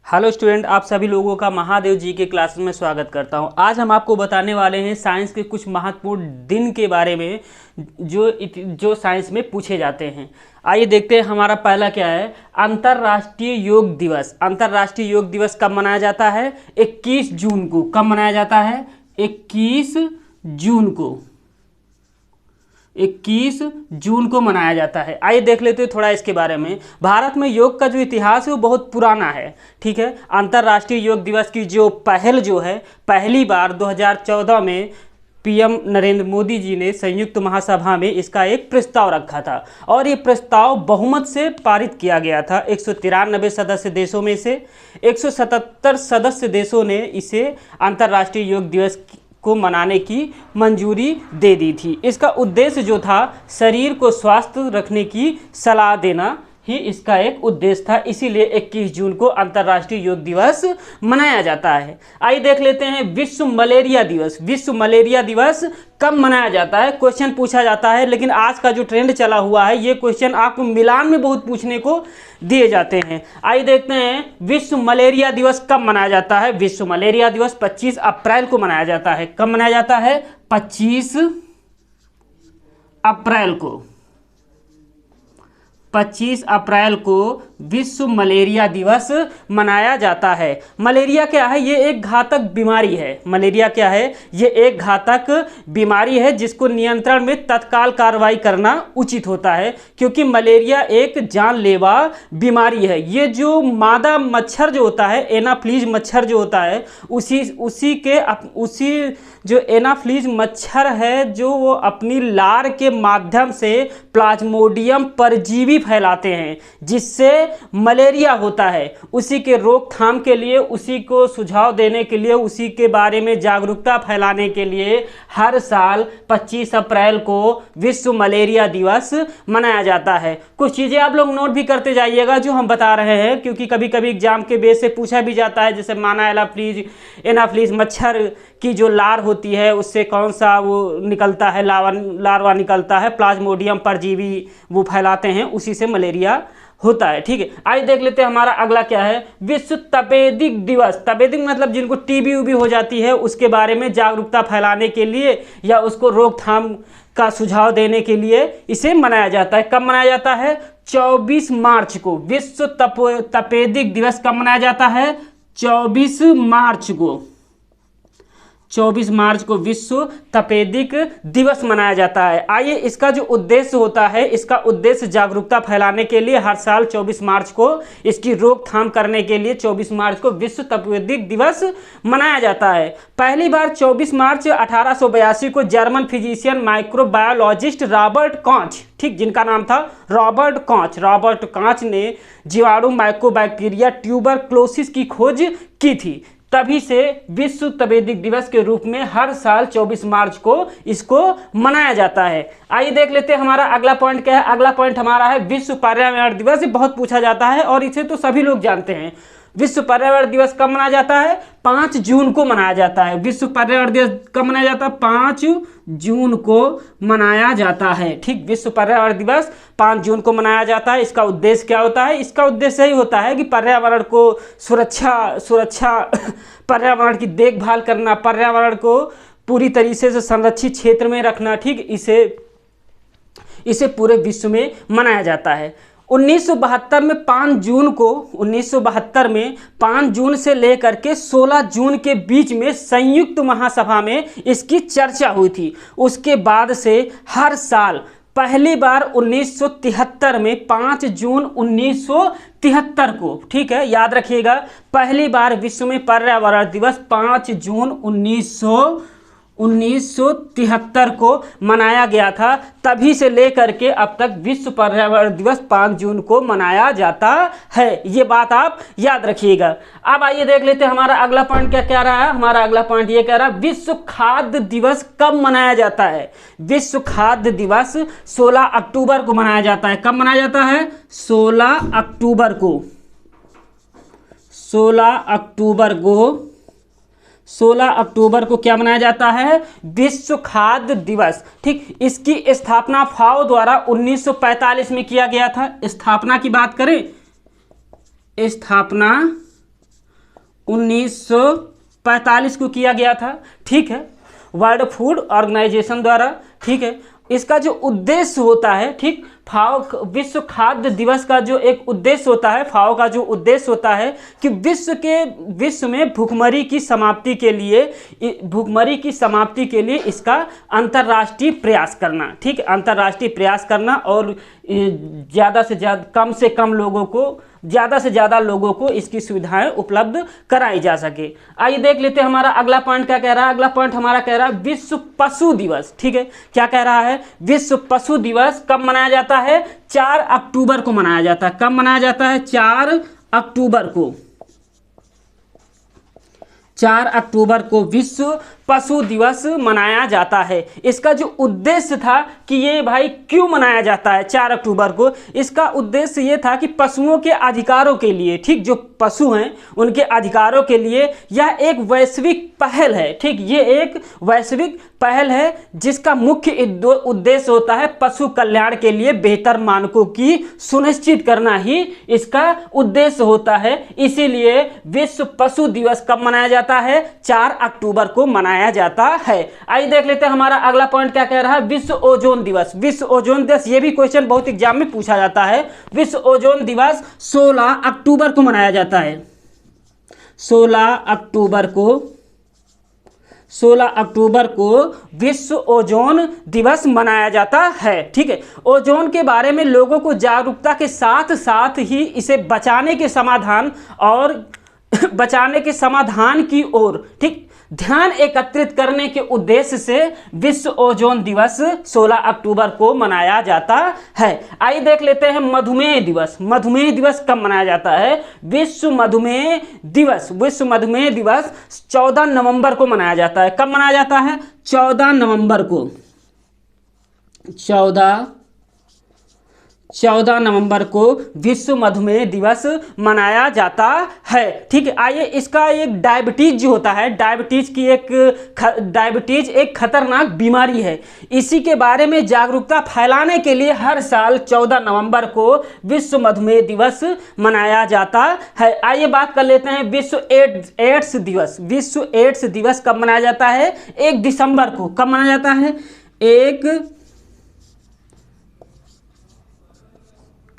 Hello student, आप सभी लोगों का महादेव जी के क्लासेस में स्वागत करता हूं। आज हम आपको बताने वाले हैं साइंस के कुछ महत्वपूर्ण दिन के बारे में जो साइंस में पूछे जाते हैं। आइए देखते हैं हमारा पहला क्या है। अंतर्राष्ट्रीय योग दिवस। अंतर्राष्ट्रीय योग दिवस कब मनाया जाता है? 21 जून को। कब मनाया जाता है? 21 जून को। 21 जून को मनाया जाता है। आइए देख लेते हैं थोड़ा इसके बारे में। भारत में योग का जो इतिहास है वो बहुत पुराना है। ठीक है, अंतर्राष्ट्रीय योग दिवस की जो पहली बार 2014 में पीएम नरेंद्र मोदी जी ने संयुक्त महासभा में इसका एक प्रस्ताव रखा था और ये प्रस्ताव बहुमत से पारित किया गया था। 193 सदस्य देशों में से 177 सदस्य देशों ने इसे अंतर्राष्ट्रीय योग दिवस को मनाने की मंजूरी दे दी थी। इसका उद्देश्य जो था, शरीर को स्वस्थ रखने की सलाह देना ही इसका एक उद्देश्य था। इसीलिए 21 जून को अंतर्राष्ट्रीय योग दिवस मनाया जाता है। आइए देख लेते हैं विश्व मलेरिया दिवस। विश्व मलेरिया दिवस कब मनाया जाता है? क्वेश्चन पूछा जाता है, लेकिन आज का जो ट्रेंड चला हुआ है ये क्वेश्चन आपको मिलान में बहुत पूछने को दिए जाते हैं। आइए देखते हैं विश्व मलेरिया दिवस कब मनाया जाता है। विश्व मलेरिया दिवस 25 अप्रैल को मनाया जाता है। कब मनाया जाता है? 25 अप्रैल को। 25 अप्रैल को विश्व मलेरिया दिवस मनाया जाता है। मलेरिया क्या है? ये एक घातक बीमारी है। मलेरिया क्या है? ये एक घातक बीमारी है जिसको नियंत्रण में तत्काल कार्रवाई करना उचित होता है, क्योंकि मलेरिया एक जानलेवा बीमारी है। ये जो मादा मच्छर जो होता है, एनाफ्लीज मच्छर जो होता है, उसी जो एनाफ्लीज मच्छर है जो वो अपनी लार के माध्यम से प्लाज्मोडियम परजीवी फैलाते हैं, जिससे मलेरिया होता है। उसी के रोकथाम के लिए, उसी को सुझाव देने के लिए, उसी के बारे में जागरूकता फैलाने के लिए हर साल 25 अप्रैल को विश्व मलेरिया दिवस मनाया जाता है। कुछ चीज़ें आप लोग नोट भी करते जाइएगा जो हम बता रहे हैं, क्योंकि कभी कभी एग्जाम के बेस से पूछा भी जाता है। जैसे माना एनाफ्लीज मच्छर की जो लार होती है उससे कौन सा वो निकलता है, लार्वा निकलता है, प्लाज्मोडियम परजीवी वो फैलाते हैं, उसी से मलेरिया होता है। ठीक है, आइए देख लेते हैं हमारा अगला क्या है। विश्व तपेदिक दिवस। तपेदिक मतलब जिनको टीबी उबी हो जाती है उसके बारे में जागरूकता फैलाने के लिए या उसको रोकथाम का सुझाव देने के लिए इसे मनाया जाता है। कब मनाया जाता है? 24 मार्च को। विश्व तपेदिक दिवस कब मनाया जाता है? 24 मार्च को। 24 मार्च को विश्व तपेदिक दिवस मनाया जाता है। आइए, इसका जो उद्देश्य होता है, इसका उद्देश्य जागरूकता फैलाने के लिए हर साल 24 मार्च को इसकी रोकथाम करने के लिए 24 मार्च को विश्व तपेदिक दिवस मनाया जाता है। पहली बार 24 मार्च 1882 को German physician microbiologist Robert Koch, ठीक, जिनका नाम था रॉबर्ट कॉच ने जीवाणु माइकोबैक्टीरिया ट्यूबरक्लोसिस की खोज की थी। तभी से विश्व तपेदिक दिवस के रूप में हर साल 24 मार्च को इसको मनाया जाता है। आइए देख लेते हैं हमारा अगला पॉइंट क्या है। अगला पॉइंट हमारा है विश्व पर्यावरण दिवस। ये बहुत पूछा जाता है और इसे तो सभी लोग जानते हैं। विश्व पर्यावरण दिवस कब मनाया जाता है? 5 जून को मनाया जाता है। विश्व पर्यावरण दिवस कब मनाया जाता है? 5 जून को मनाया जाता है। ठीक, विश्व पर्यावरण दिवस 5 जून को मनाया जाता है। इसका उद्देश्य क्या होता है? इसका उद्देश्य यही होता है कि पर्यावरण को सुरक्षा पर्यावरण की देखभाल करना, पर्यावरण को पूरी तरीके से संरक्षित क्षेत्र में रखना। ठीक, इसे पूरे विश्व में मनाया जाता है। 1972 में 5 जून से लेकर के 16 जून के बीच में संयुक्त महासभा में इसकी चर्चा हुई थी। उसके बाद से हर साल, पहली बार 1973 में 5 जून 1973 को, ठीक है, याद रखिएगा, पहली बार विश्व में पर्यावरण दिवस 5 जून 1973 को मनाया गया था। तभी से लेकर के अब तक विश्व पर्यावरण दिवस 5 जून को मनाया जाता है। ये बात आप याद रखिएगा। अब आइए देख लेते हैं हमारा अगला पॉइंट क्या रहा है। हमारा अगला पॉइंट ये कह रहा है विश्व खाद्य दिवस कब मनाया जाता है। विश्व खाद्य दिवस 16 अक्टूबर को मनाया जाता है। कब मनाया जाता है? 16 अक्टूबर को। 16 अक्टूबर को क्या मनाया जाता है? विश्व खाद्य दिवस। ठीक, इसकी स्थापना फाओ द्वारा 1945 में किया गया था। स्थापना की बात करें, स्थापना 1945 को किया गया था, ठीक है, वर्ल्ड फूड ऑर्गेनाइजेशन द्वारा, ठीक है। इसका जो उद्देश्य होता है, ठीक, फाओ विश्व खाद्य दिवस का जो एक उद्देश्य होता है, फाओ का जो उद्देश्य होता है कि विश्व में भूखमरी की समाप्ति के लिए इसका अंतर्राष्ट्रीय प्रयास करना, ठीक है, अंतर्राष्ट्रीय प्रयास करना और ज़्यादा से ज़्यादा लोगों को इसकी सुविधाएं उपलब्ध कराई जा सके। आइए देख लेते हैं हमारा अगला पॉइंट क्या कह रहा है। अगला पॉइंट हमारा कह रहा है विश्व पशु दिवस, ठीक है। क्या कह रहा है, विश्व पशु दिवस कब मनाया जाता है? 4 अक्टूबर को मनाया जाता है। कब मनाया जाता है? 4 अक्टूबर को। 4 अक्टूबर को विश्व पशु दिवस मनाया जाता है। इसका जो उद्देश्य था कि ये भाई क्यों मनाया जाता है 4 अक्टूबर को, इसका उद्देश्य ये था कि पशुओं के अधिकारों के लिए, ठीक, जो पशु हैं उनके अधिकारों के लिए यह एक वैश्विक पहल है, ठीक, ये एक वैश्विक पहल है जिसका मुख्य उद्देश्य होता है पशु कल्याण के लिए बेहतर मानकों की सुनिश्चित करना ही इसका उद्देश्य होता है। इसीलिए विश्व पशु दिवस कब मनाया जाता है? 4 अक्टूबर को मनाया जाता है। आइए देख लेते हैं हमारा अगला पॉइंट क्या कह रहा है, विश्व ओजोन दिवस। विश्व ओजोन दिवस, ये भी क्वेश्चन बहुत एग्जाम में पूछा जाता है। विश्व ओजोन दिवस 16 अक्टूबर को मनाया जाता है। 16 अक्टूबर को विश्व ओजोन दिवस मनाया जाता है, ठीक है। ओजोन के बारे में लोगों को जागरूकता के साथ साथ ही इसे बचाने के समाधान की ओर, ठीक, ध्यान एकत्रित करने के उद्देश्य से विश्व ओजोन दिवस 16 अक्टूबर को मनाया जाता है। आइए देख लेते हैं मधुमेह दिवस। मधुमेह दिवस कब मनाया जाता है? विश्व मधुमेह दिवस 14 नवंबर को मनाया जाता है। कब मनाया जाता है? 14 नवंबर को। 14 नवंबर को विश्व मधुमेह दिवस मनाया जाता है, ठीक है। आइए, इसका एक डायबिटीज जो होता है, डायबिटीज एक खतरनाक बीमारी है। इसी के बारे में जागरूकता फैलाने के लिए हर साल 14 नवंबर को विश्व मधुमेह दिवस मनाया जाता है। आइए बात कर लेते हैं विश्व एड्स दिवस। विश्व एड्स दिवस कब मनाया जाता है? 1 दिसंबर को। कब मनाया जाता है?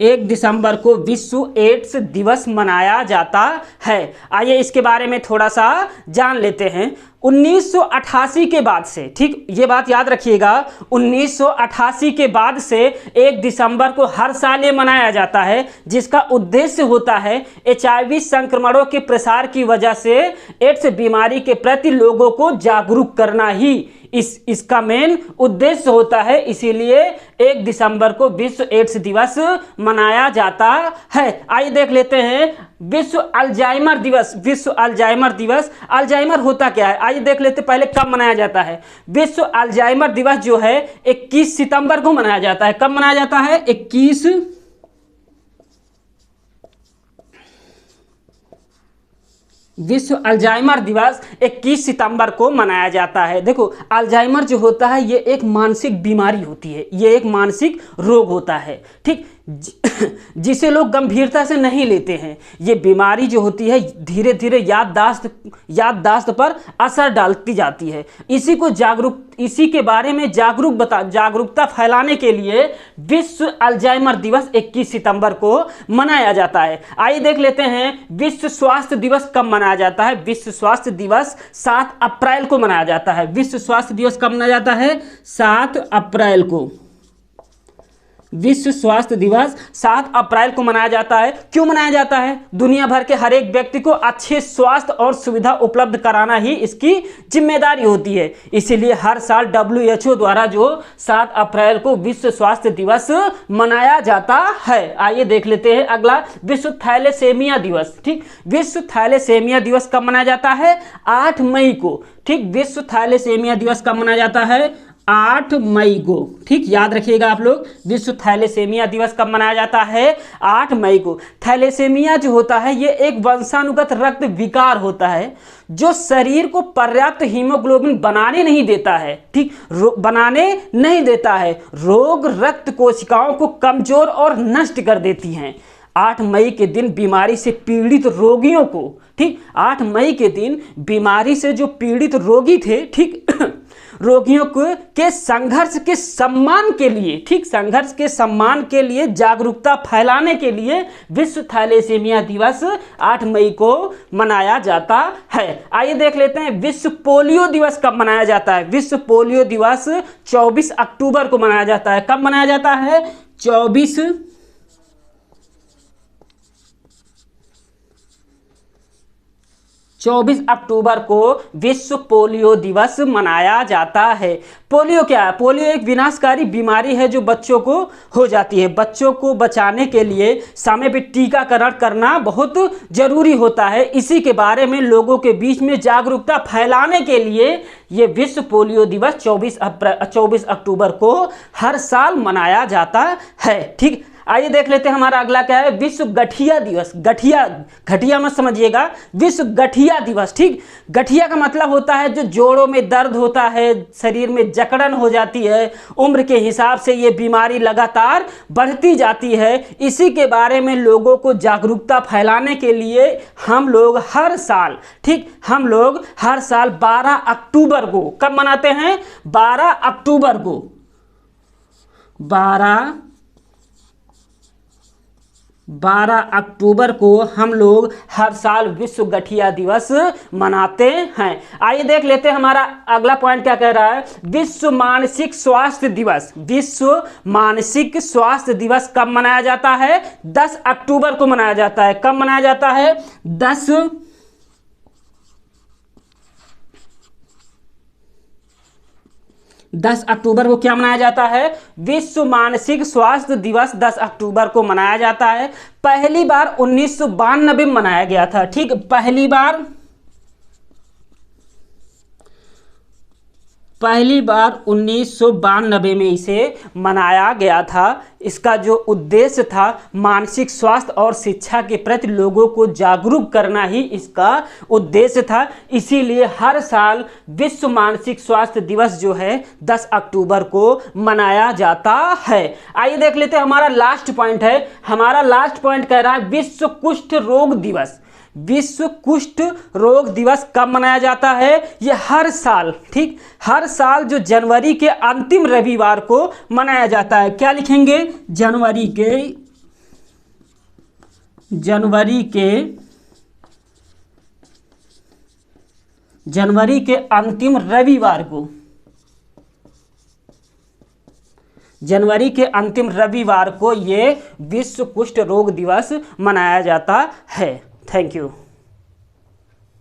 1 दिसंबर को विश्व एड्स दिवस मनाया जाता है। आइए इसके बारे में थोड़ा सा जान लेते हैं। 1988 के बाद से, ठीक, ये बात याद रखिएगा, 1988 के बाद से 1 दिसंबर को हर साल ये मनाया जाता है, जिसका उद्देश्य होता है HIV संक्रमणों के प्रसार की वजह से एड्स बीमारी के प्रति लोगों को जागरूक करना ही इसका मेन उद्देश्य होता है। इसीलिए 1 दिसंबर को विश्व एड्स दिवस मनाया जाता है। आइए देख लेते हैं विश्व अल्जाइमर दिवस। विश्व अल्जाइमर दिवस, अल्जाइमर होता क्या है? आइए देख लेते पहले कब मनाया जाता है। विश्व अल्जाइमर दिवस जो है 21 सितंबर को मनाया जाता है। कब मनाया जाता है? 21 विश्व अल्जाइमर दिवस 21 सितंबर को मनाया जाता है। देखो, अल्जाइमर जो होता है ये एक मानसिक बीमारी होती है, ये एक मानसिक रोग होता है, ठीक, जिसे लोग गंभीरता से नहीं लेते हैं। ये बीमारी जो होती है धीरे धीरे याददाश्त पर असर डालती जाती है। इसी के बारे में जागरूकता फैलाने के लिए विश्व अल्जाइमर दिवस 21 सितंबर को मनाया जाता है। आइए देख लेते हैं विश्व स्वास्थ्य दिवस कब मनाया जाता है। विश्व स्वास्थ्य दिवस 7 अप्रैल को मनाया जाता है। विश्व स्वास्थ्य दिवस कब मनाया जाता है? 7 अप्रैल को। विश्व स्वास्थ्य दिवस 7 अप्रैल को मनाया जाता है। क्यों मनाया जाता है? दुनिया भर के हर एक व्यक्ति को अच्छे स्वास्थ्य और सुविधा उपलब्ध कराना ही इसकी जिम्मेदारी होती है। इसीलिए हर साल WHO द्वारा जो 7 अप्रैल को विश्व स्वास्थ्य दिवस मनाया जाता है। आइए देख लेते हैं अगला विश्व थैलेसेमिया दिवस, ठीक। विश्व थैलेसेमिया दिवस कब मनाया जाता है? 8 मई को, ठीक। विश्व थैलेसेमिया दिवस कब मनाया जाता है? 8 मई को, ठीक, याद रखिएगा आप लोग। विश्व थैलेसेमिया दिवस कब मनाया जाता है? 8 मई को। थैलेसेमिया जो होता है ये एक वंशानुगत रक्त विकार होता है जो शरीर को पर्याप्त हीमोग्लोबिन बनाने नहीं देता है, ठीक, बनाने नहीं देता है। रोग रक्त कोशिकाओं को कमजोर और नष्ट कर देती हैं। 8 मई के दिन बीमारी से पीड़ित रोगियों को, ठीक, 8 मई के दिन बीमारी से जो पीड़ित रोगी थे, ठीक, रोगियों के संघर्ष के सम्मान के लिए, ठीक, संघर्ष के सम्मान के लिए जागरूकता फैलाने के लिए विश्व थैलेसीमिया दिवस 8 मई को मनाया जाता है। आइए देख लेते हैं विश्व पोलियो दिवस कब मनाया जाता है। विश्व पोलियो दिवस 24 अक्टूबर को मनाया जाता है। कब मनाया जाता है? 24 अक्टूबर को विश्व पोलियो दिवस मनाया जाता है। पोलियो क्या है? पोलियो एक विनाशकारी बीमारी है जो बच्चों को हो जाती है। बच्चों को बचाने के लिए समय पर टीकाकरण करना बहुत जरूरी होता है। इसी के बारे में लोगों के बीच में जागरूकता फैलाने के लिए ये विश्व पोलियो दिवस 24 अक्टूबर को हर साल मनाया जाता है। ठीक, आइए देख लेते हैं हमारा अगला क्या है, विश्व गठिया दिवस। गठिया मत समझिएगा, विश्व गठिया दिवस। ठीक, गठिया का मतलब होता है जो जोड़ों में दर्द होता है, शरीर में जकड़न हो जाती है, उम्र के हिसाब से ये बीमारी लगातार बढ़ती जाती है। इसी के बारे में लोगों को जागरूकता फैलाने के लिए हम लोग हर साल, ठीक, हम लोग हर साल 12 अक्टूबर को कब मनाते हैं? 12 अक्टूबर को, 12 अक्टूबर को हम लोग हर साल विश्व गठिया दिवस मनाते हैं। आइए देख लेते हैं हमारा अगला पॉइंट क्या कह रहा है, विश्व मानसिक स्वास्थ्य दिवस। विश्व मानसिक स्वास्थ्य दिवस कब मनाया जाता है? 10 अक्टूबर को मनाया जाता है। कब मनाया जाता है? 10 अक्टूबर को क्या मनाया जाता है? विश्व मानसिक स्वास्थ्य दिवस 10 अक्टूबर को मनाया जाता है। पहली बार 1992 में मनाया गया था। ठीक, पहली बार 1992 में इसे मनाया गया था। इसका जो उद्देश्य था मानसिक स्वास्थ्य और शिक्षा के प्रति लोगों को जागरूक करना ही इसका उद्देश्य था। इसीलिए हर साल विश्व मानसिक स्वास्थ्य दिवस जो है 10 अक्टूबर को मनाया जाता है। आइए देख लेते हैं हमारा लास्ट पॉइंट है। हमारा लास्ट पॉइंट कह रहा है विश्व कुष्ठ रोग दिवस। विश्व कुष्ठ रोग दिवस कब मनाया जाता है? ये हर साल, ठीक, हर साल जो जनवरी के अंतिम रविवार को मनाया जाता है। क्या लिखेंगे? जनवरी के अंतिम रविवार को, जनवरी के अंतिम रविवार को ये विश्व कुष्ठ रोग दिवस मनाया जाता है। Thank you.